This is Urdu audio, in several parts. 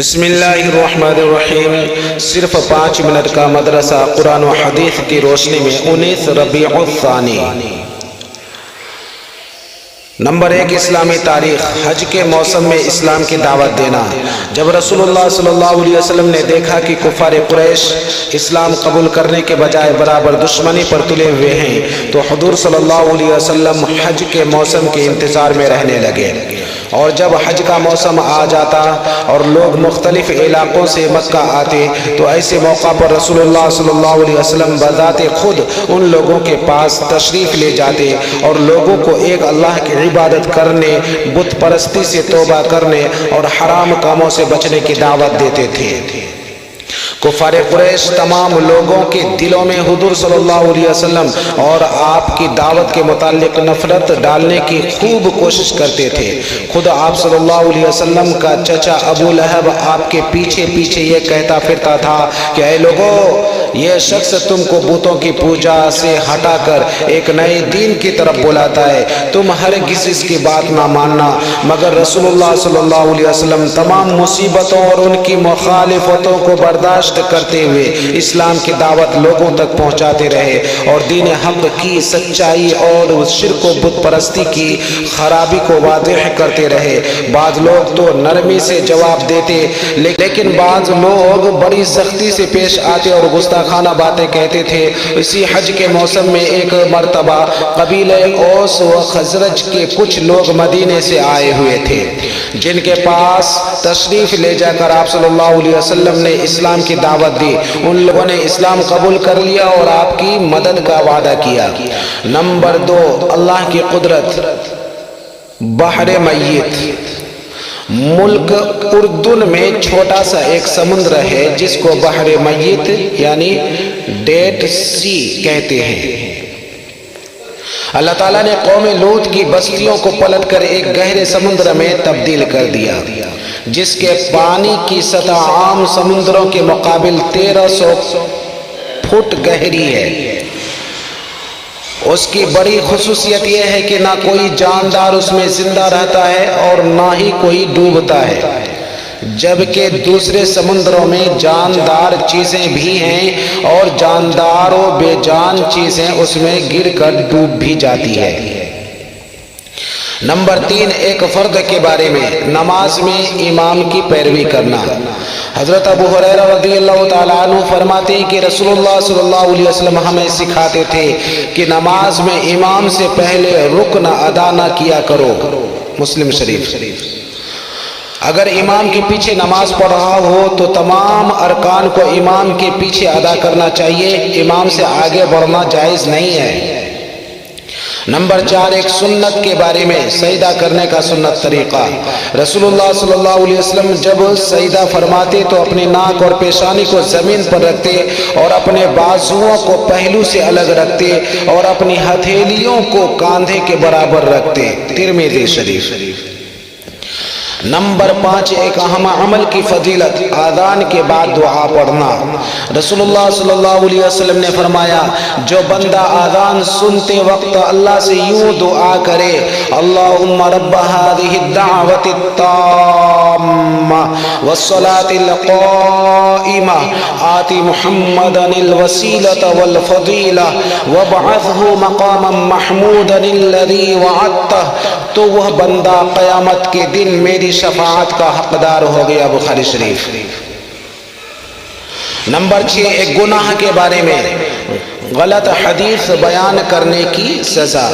بسم اللہ الرحمن الرحیم۔ صرف 5 منٹ کا مدرسہ قرآن و حدیث کی روشنی میں 19 ربیع الثانی۔ نمبر 1، اسلامی تاریخ۔ حج کے موسم میں اسلام کی دعوت دینا۔ جب رسول اللہ صلی اللہ علیہ وسلم نے دیکھا کہ کفار قریش اسلام قبول کرنے کے بجائے برابر دشمنی پر تلے ہوئے ہیں تو حضور صلی اللہ علیہ وسلم حج کے موسم کے انتظار میں رہنے لگے، اور جب حج کا موسم آ جاتا اور لوگ مختلف علاقوں سے مکہ آتے تو ایسے موقع پر رسول اللہ صلی اللہ علیہ وسلم بذات خود ان لوگوں کے پاس تشریف لے جاتے اور لوگوں کو ایک اللہ کی عبادت کرنے، بت پرستی سے توبہ کرنے اور حرام کاموں سے بچنے کی دعوت دیتے تھے۔ کفار قریش تمام لوگوں کے دلوں میں حضور صلی اللہ علیہ وسلم اور آپ کی دعوت کے متعلق نفرت ڈالنے کی خوب کوشش کرتے تھے۔ خود آپ صلی اللہ علیہ وسلم کا چچا ابو لہب آپ کے پیچھے پیچھے یہ کہتا پھرتا تھا کہ اے لوگو، یہ شخص تم کو بتوں کی پوجا سے ہٹا کر ایک نئے دین کی طرف بلاتا ہے، تم ہرگز اس کی بات نہ ماننا۔ مگر رسول اللہ صلی اللہ علیہ وسلم تمام مصیبتوں اور ان کی مخالفتوں کو برداشت کرتے ہوئے اسلام کی دعوت لوگوں تک پہنچاتے رہے اور دین حق کی سچائی اور شرک و بت پرستی کی خرابی کو واضح کرتے رہے۔ بعض لوگ تو نرمی سے جواب دیتے، لیکن بعض لوگ بڑی سختی سے پیش آتے اور گستاخانہ باتیں کہتے تھے۔ اسی حج کے موسم میں ایک مرتبہ قبیلہ اوس و خزرج کے کچھ لوگ مدینے سے آئے ہوئے تھے، جن کے پاس تشریف لے جا کر آپ صلی اللہ علیہ وسلم نے اسلام کی دعوت دی۔ ان لوگوں نے اسلام قبول کر لیا اور آپ کی مدد کا وعدہ کیا۔ نمبر 2، اللہ کی قدرت۔ بحر میت۔ ملک اردن میں چھوٹا سا ایک سمندر ہے جس کو بحر میت یعنی ڈیڈ سی کہتے ہیں۔ اللہ تعالیٰ نے قوم لوط کی بستیوں کو پلٹ کر ایک گہرے سمندر میں تبدیل کر دیا، جس کے پانی کی سطح عام سمندروں کے مقابل 1300 فٹ گہری ہے۔ اس کی بڑی خصوصیت یہ ہے کہ نہ کوئی جاندار اس میں زندہ رہتا ہے اور نہ ہی کوئی ڈوبتا ہے، جبکہ دوسرے سمندروں میں جاندار چیزیں بھی ہیں اور جاندار و بے جان چیزیں اس میں گر کر ڈوب بھی جاتی ہے۔ نمبر 3، ایک فرد کے بارے میں نماز میں امام کی پیروی کرنا۔ حضرت ابو ہریرہ رضی اللہ تعالیٰ عنہ فرماتے ہیں کہ رسول اللہ صلی اللہ علیہ وسلم ہمیں سکھاتے تھے کہ نماز میں امام سے پہلے رکن ادا نہ کیا کرو۔ مسلم شریف۔ اگر امام کے پیچھے نماز پڑھ رہا ہو تو تمام ارکان کو امام کے پیچھے ادا کرنا چاہیے، امام سے آگے بڑھنا جائز نہیں ہے۔ نمبر 4، ایک سنت کے بارے میں سجدہ کرنے کا سنت طریقہ۔ رسول اللہ صلی اللہ علیہ وسلم جب سجدہ فرماتے تو اپنی ناک اور پیشانی کو زمین پر رکھتے اور اپنے بازوؤں کو پہلو سے الگ رکھتے اور اپنی ہتھیلیوں کو کاندھے کے برابر رکھتے۔ ترمذی شریف۔ نمبر 5، ایک اہم عمل کی فضیلت، آذان کے بعد دعا پڑھنا۔ رسول اللہ صلی اللہ علیہ وسلم نے فرمایا، جو بندہ آذان سنتے وقت اللہ سے یوں دعا کرے، اللہم رب هذه الدعوة التامة والصلاة القائمة آت محمدا الوسيلة والفضيلة وابعثه مقاما محمودا الذي وعدته، تو وہ بندہ قیامت کے دن میری شفاعت کا حقدار ہو گیا۔ بخاری شریف۔ نمبر 6، ایک گناہ کے بارے میں غلط حدیث بیان کرنے کی سزا۔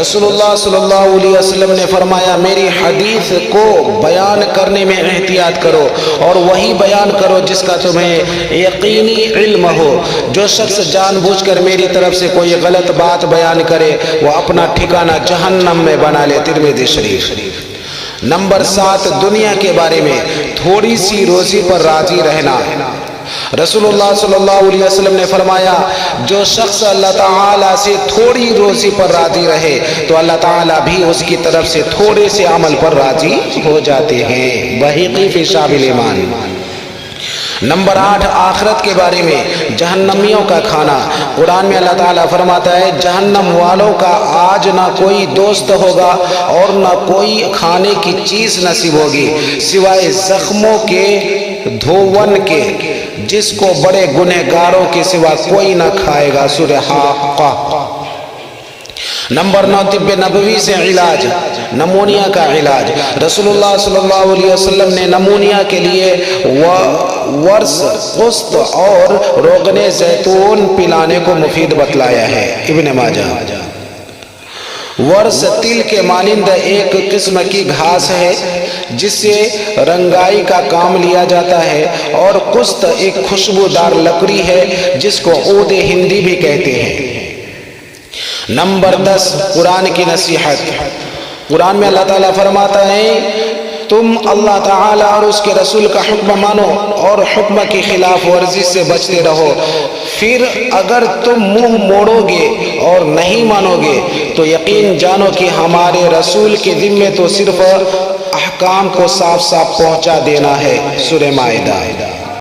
رسول اللہ صلی اللہ علیہ وسلم نے فرمایا، میری حدیث کو بیان کرنے میں احتیاط کرو اور وہی بیان کرو جس کا تمہیں یقینی علم ہو۔ جو شخص جان بوجھ کر میری طرف سے کوئی غلط بات بیان کرے وہ اپنا ٹھکانہ جہنم میں بنا لے۔ ترمذی شریف۔ نمبر 7، دنیا کے بارے میں تھوڑی سی روزی پر راضی رہنا۔ رسول اللہ صلی اللہ علیہ وسلم نے فرمایا، جو شخص اللہ تعالیٰ سے تھوڑی روزی پر راضی رہے تو اللہ تعالیٰ بھی اس کی طرف سے تھوڑے سے عمل پر راضی ہو جاتے ہیں۔ بہقی فی شعب الایمان۔ نمبر 8، آخرت کے بارے میں جہنمیوں کا کھانا۔ قرآن میں اللہ تعالیٰ فرماتا ہے جہنم والوں کا آج نہ کوئی دوست ہوگا اور نہ کوئی کھانے کی چیز نصیب ہوگی سوائے زخموں کے دھون کے، جس کو بڑے گنہگاروں کے سوا کوئی نہ کھائے گا۔ سورہ حاقہ۔ نمبر 9، طب نبوی سے علاج، نمونیا کا علاج۔ رسول اللہ صلی اللہ علیہ وسلم نے نمونیا کے لیے ورس، قسط اور روغن زیتون پلانے کو مفید بتلایا ہے۔ ابن ماجہ۔ ورس تل کے مانند ایک قسم کی گھاس ہے جس سے رنگائی کا کام لیا جاتا ہے، اور قسط ایک خوشبودار لکڑی ہے جس کو عود ہندی بھی کہتے ہیں۔ نمبر 10، قرآن کی نصیحت۔ قرآن میں اللہ تعالیٰ فرماتا ہے تم اللہ تعالیٰ اور اس کے رسول کا حکم مانو اور حکم کی خلاف ورزی سے بچتے رہو، پھر اگر تم منہ موڑو گے اور نہیں مانو گے تو یقین جانو کہ ہمارے رسول کے ذمے تو صرف احکام کو صاف صاف پہنچا دینا ہے۔ سورہ مائدہ۔